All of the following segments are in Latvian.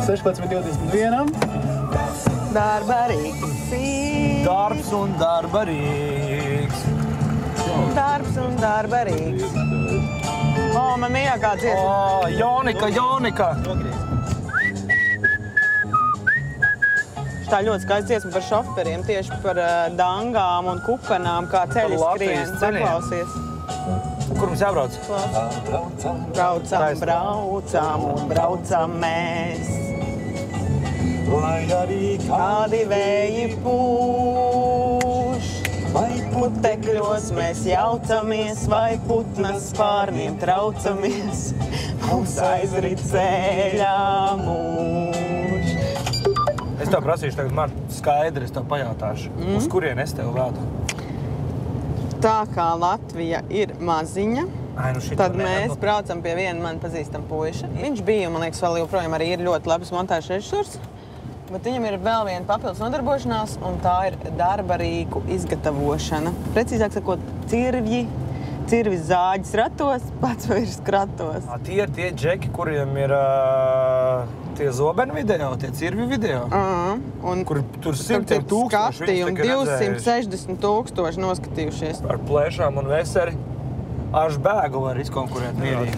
16:21. Darbarīgs. Darbs un darbarīgs. Darbs un darbarīgs. O, man mīļākā dziesma. O, Jonika. Tā ļoti skaista dziesma par šoferiem, tieši par dangām un kukanām, kā ceļi skrien. Paklausies. Kur mums jābrauc? Braucam mēs. Lai arī kādi vēji pūš, vai putekļos mēs jaucamies, vai putnas spārniem traucamies, mums aizrit ceļā mūž. Es tev prasīšu tagad, Marta, skaidri, es tev pajautāšu. Uz kurien es tev vēdu? Tā kā Latvija ir maziņa, tad mēs braucam pie viena man pazīstama puiša. Viņš bija, man liekas, vēl joprojām arī ir ļoti labs montāžas režisors, bet viņam ir vēl viena papildus nodarbošanās, un tā ir darba rīku izgatavošana. Precīzāk sakot, cirvis zāģis ratos, pats vairs kratos. Tie ir tie džeki, kuriem ir tie zobeni video, tie cirvi video. Kur tur simtiem tūkstoši. Skatījumi, 260,000 noskatījušies. Ar plēšām un veseri. Aš bēgu var izkonkurēt mierīgi.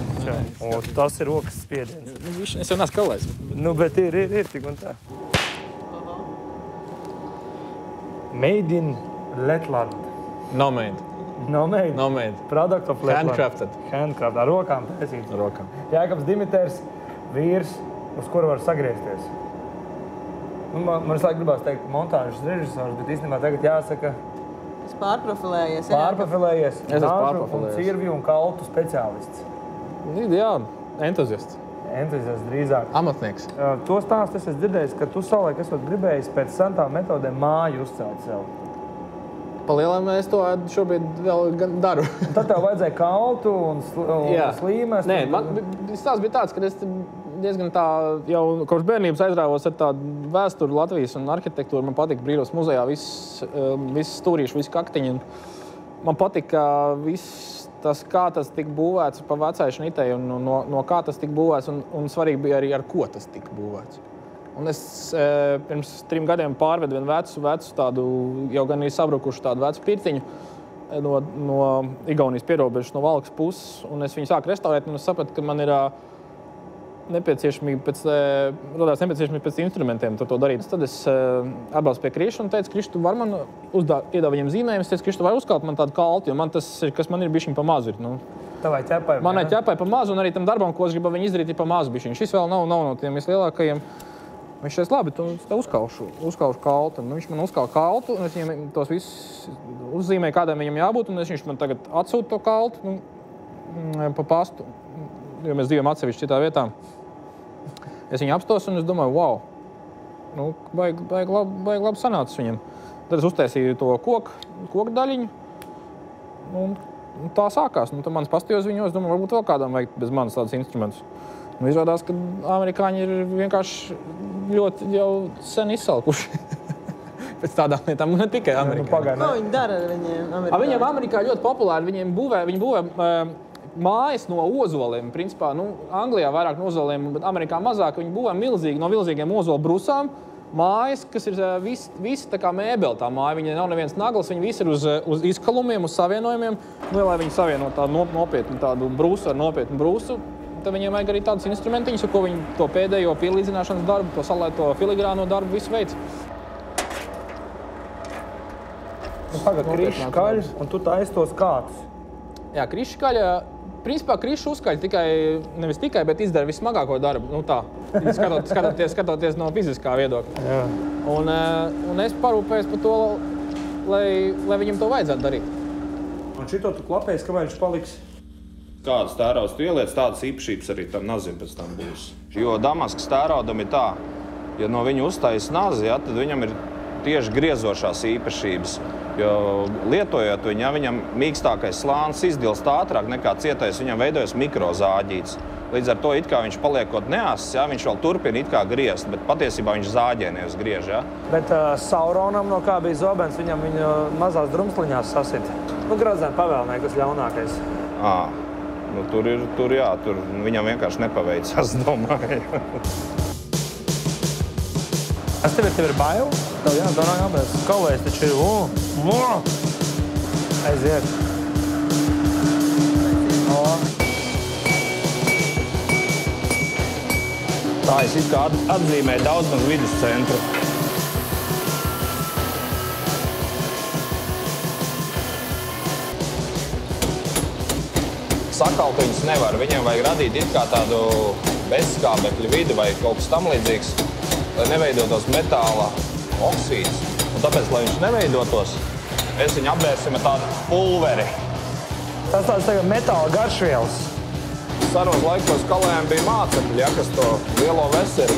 O, tas ir rokas spiediens. Es jau neesmu kalējis. Nu, bet ir tik un tā. Made in Letland. No made. No made. No made. Product of Letland. Handcrafted. Handcrafted. Ar rokām taisīts. Ar rokām. Jākabs Dimiters, vīrs, uz kuru var sagriezties. Man visu laiku gribās teikt montāžas režisors, bet īstenībā tagad jāsaka Pārprofilējies. Pārprofilējies. Es esmu Nāžu pārprofilējies. un cirvju un kaltu speciālists. Jā, entuziasts. Entuziasts drīzāk. Amatnieks. To stāstu es esmu dzirdējis, ka tu savulaik esot gribējis pēc sentām metodēm māju uzcelt sev. Palielam es to šobrīd vēl gan daru. Tad tev vajadzēja kaltu un slīmes. Nē, stāsts bija tāds, ka es diezgan tā jau kopš bērnības aizrāvos ar tādu vēsturi Latvijas un arhitektūru. Man patika Brīvības muzejā viss stūrīši, visi kaktiņi. Man patika viss tas, kā tas tika būvēts pa vecai šnitei un no kā tas tika būvēts un svarīgi bija arī ar ko tas tika būvēts. Un es pirms 3 gadiem pārvedu vienu vecu tādu jau gan ir sabrukušu tādu vecu pirtiņu no Igaunijas pierobežas, no Valkas puses, un es viņu sāku restaurēt, un es sapratu, ka man ir nepieciešamība pēc instrumentiem to darīt. Tad es atbraucu pie Kriša un teicu, Kriš, tu vari man iedāvāt viņam zīmējumus. Es teicu, Kriš, tu vari uzkalt man tādu kaltu, jo man tas, kas man ir bišķiņ pa mazu. Tavai ķepai? Manai ķepai pa mazu, un arī tam darbam, ko es gribu viņu izdarīt, ir pa mazu bišķiņ. Šis vēl nav no tiem vislielākajiem. Viņš teica, labi, tu te uzkalšu kaltu. Nu, viņš man uzkala kaltu, un es viņam tos visus uzzīmēju, kādiem viņam jābūt, un viņš man tagad atsūta to kaltu pa pastu, jo mēs dzīvojam atsevišķi citā vietā. Es viņu apstos, un es domāju, wow, baigi labi sanācis viņam. Tad es uztaisīju to koku daļiņu, un tā sākās. Tad mans pastījos viņu, es domāju, varbūt vēl kādām vajag bez manas tādas instrumentus. Izrādās, ka amerikāņi ir vienkārši ļoti jau sen izsalkuši pēc tādām lietām, ne tikai amerikāņi. Ko viņi dara ar viņiem? Viņiem Amerikā ļoti populāri, viņi būvē mājas no ozoliem, principā, Anglijā vairāk no ozoliem, bet Amerikā mazāk, viņi būvē no milzīgiem ozolu brusām, mājas, kas ir visi tā kā mēbeli tā māja, viņi nav neviens nagls, viņi visi ir uz izkalumiem, uz savienojumiem, lai viņi savieno tādu nopietnu tādu brusu ar nopietnu brusu, tad viņiem vajag arī tādus instrumentiņus, ar ko viņi to pēdējo pielīdzināšanas darbu, to salēto filigrāno darbu visu veids. Pagad, krišs kaļ, un tu taisi tos kātus. Jā, krišs kaļ, principā krišs uzkaļ nevis tikai, bet izdara vissmagāko darbu, skatoties no fiziskā viedokļa. Un es parūpējos par to, lai viņam to vajadzētu darīt. Un šito tu klapēs, ka viņš paliks? Kādas tēraudas tu ieliec, tādas īpašības arī tam nazim pēc tam būs. Jo Damaskas tēraudam ir tā, ja no viņa uztaisa nazi, tad viņam ir tieši griezošās īpašības. Jo lietojot viņam mīkstākais slānis izdilst ātrāk nekā cietais, viņam veidojas mikrozāģīts. Līdz ar to it kā viņš paliekot neasis, viņš vēl turpina it kā griezt, bet patiesībā viņš zāģē nevis griež. Bet Sauronam no kā bija zobens, viņam viņa mazās drumsliņās sasit. Gradzēn pavēlnē, kas ļaunākais. Tur viņam vienkārši nepaveicās, domāju. Es tev ir bail? Tev jā. Tā nav jābēc. Kaujais taču ir. Aiziet. Tā es it kā atzīmēju Daudzmaz vidus centru. Sakalt viņus nevar. Viņiem vajag radīt it kā tādu bezskābekļu vidi vai kaut kas tam līdzīgs, lai neveidotos metāla oksīds. Un tāpēc, lai viņš neveidotos, mēs viņu apbērsim ar tādu pulveri. Tas tāds tagad metāla garšvielas. Saros laikos kalējiem bija mācekļi, ja, kas to lielo veseri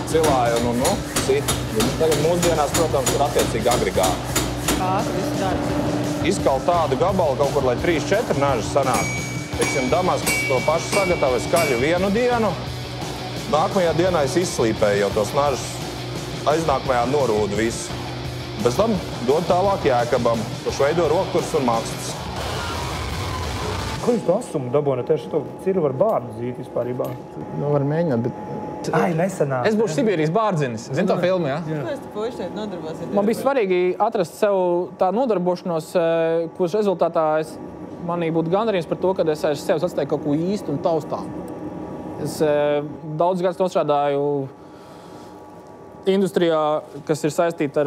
cilāja un sit. Tagad mūsdienās, protams, ir attiecīgi agregāti. Kā tu visu dari? Izkalt tādu gabalu kaut kur, lai 3-4 nažas sanāk. Teiksim, Damaskas to pašu sagatavoja skaļu vienu dienu. Nākamajā dienā es izslīpēju jau tos nažas. Aiznākamajā norūdu visu. Bez tam dod tālāk Jēkabam, kurš veido rokturs un makstas. Ko jūs to asumu dabūna? Tieši to ciru var bārdu zīt vispārībā. Nu, var mēģināt, bet... Ai, nesanāk. Es būšu Sibīrijas bārdzenis. Zini to filmu, jā? Ko es te puiši šeit nodarbosiet? Man bija svarīgi atrast sev tā nodarbošanos, kurš rezultātā manī būtu gandarījums par to, ka es aiz sevis atstāju kaut ko īstu un taustām. Es daudz gadus nostrādāju industrijā, kas ir saistīta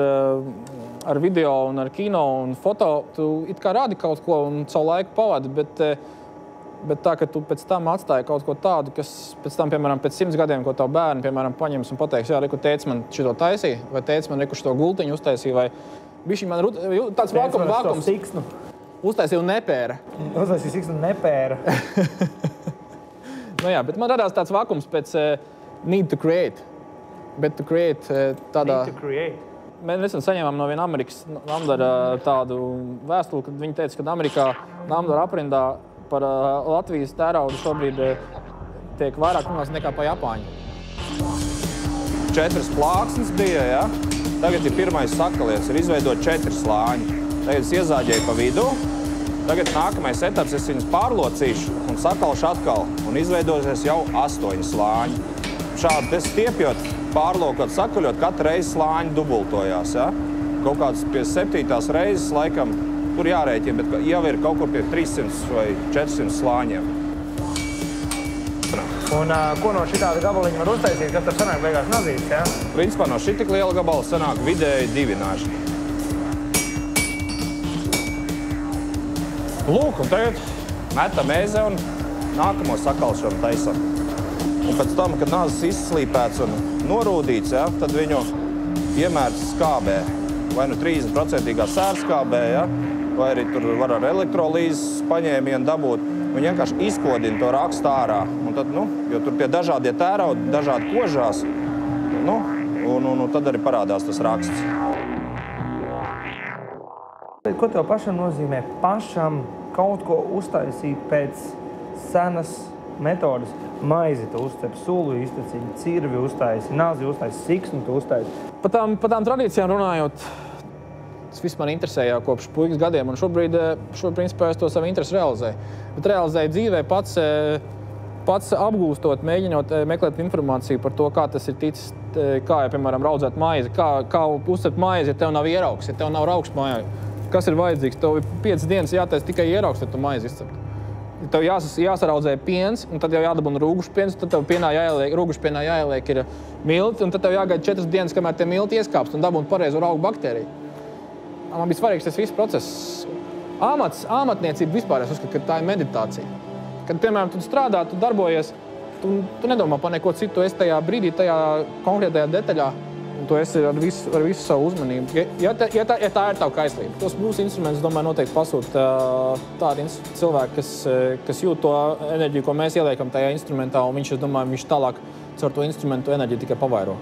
ar video un ar kino un foto. Tu it kā rādi kaut ko un savu laiku pavadi, bet tā, ka tu pēc tam atstāji kaut ko tādu, kas pēc tam, piemēram, pēc 100 gadiem, ko tavu bērni, piemēram, paņems un pateiks, jā, reku, tētis man šito taisīja, vai tētis man reku šito gultiņu uztaisīja, vai bišķi man tāds vakums uztaisīja un nepēra. Uztaisīja siksnu un nepēra. Nu jā, bet man radās tāds vakums pēc need to create. Bet to create tādā... Need to create. Mēs nesen saņēmām no viena Amerikas Namdara tādu vēstuli, kad viņi teica, ka Amerikā Namdara aprindā par Latvijas tēraudu šobrīd tiek vairāk runāts nekā pa Japāņu. 4 plāksnes bija, ja? Tagad ir pirmais sakaliets, ir izveidot 4 slāņi. Tagad es iezāģēju pa vidu. Tagad nākamais etaps, es viņus pārlocīšu un sakalšu atkal. Un izveidosies jau 8 slāņi. Šādi stiepjot, pārlokot, sakaļot, katru reizi slāņi dubultojās, ja? Kaut kāds pie 7. reizes laikam tur jārēķina, bet jau ir kaut kur pie 300 vai 400 slāņiem. Un ko no šitāda gabaliņa var uztaisīt, kas tur sanāk beigās nazīts, ja? Principā no šitik liela gabala sanāk vidēji 2 naži. Lūk, un tagad metam ēze un nākamo sakalšanu taisam. Un pēc tam, kad nazis izslīpēts un norūdīts, ja, tad viņu iemērts skābē. Vai nu 30% sērskābē, ja, vai arī tur var ar elektrolīzes paņēmienu dabūt. Viņi vienkārši izkodina to rakstu ārā. Un tad, jo tur tie dažādie tēraudi, dažādi kožās, un tad arī parādās tas raksts. Ko tev pašam nozīmē pašam kaut ko uztaisīt pēc senas metodas? Maizi tu uzcep, sulu izteciņu, cirvi uztaisi, nazi uztaisi, siksnu tu uztaisi. Par tām tradīcijām runājot, tas viss man interesē jau kopš puikas gadiem, un šobrīd principā es to savu interesi realizēju. Bet realizēju dzīvē pats apgūstot, mēģinot meklēt informāciju par to, kā tas ir ticis, kā, ja, piemēram, raudzēt maizi, kā uzcept maizi, ja tev nav ieraugs, ja tev nav raugs mājā. Kas ir vajadzīgs? Tev ir 5 dienas jātais tikai ieraugs, tad tu maizi izcept. Tev jāsaraudzē piens, un tad jau jādabuna rūgušpiens, tad tev rūgušpienā jāieliek ir milti, un tad tev jāgaida 4 dienas, kamēr tie milti ieskāpst un dabūna pareizo raugu baktēriju. Man bija svarīgs tas viss process. Āmatniecība vispār, es uzskatu, ka tā ir meditācija. Kad, piemēram, tu strādā, tu darbojies, tu nedomā par neko citu, tu esi tajā brīdī, tajā konkrētajā detaļā, un tu esi ar visu savu uzmanību. Ja tā ir tava kaislība. Tos mūsu instrumentus, domāju, noteikti pasūta tādi cilvēki, kas jūt to enerģiju, ko mēs ieliekam tajā instrumentā, un viņš, es domāju, viņš tālāk caur to instrumentu enerģiju tikai pavairo.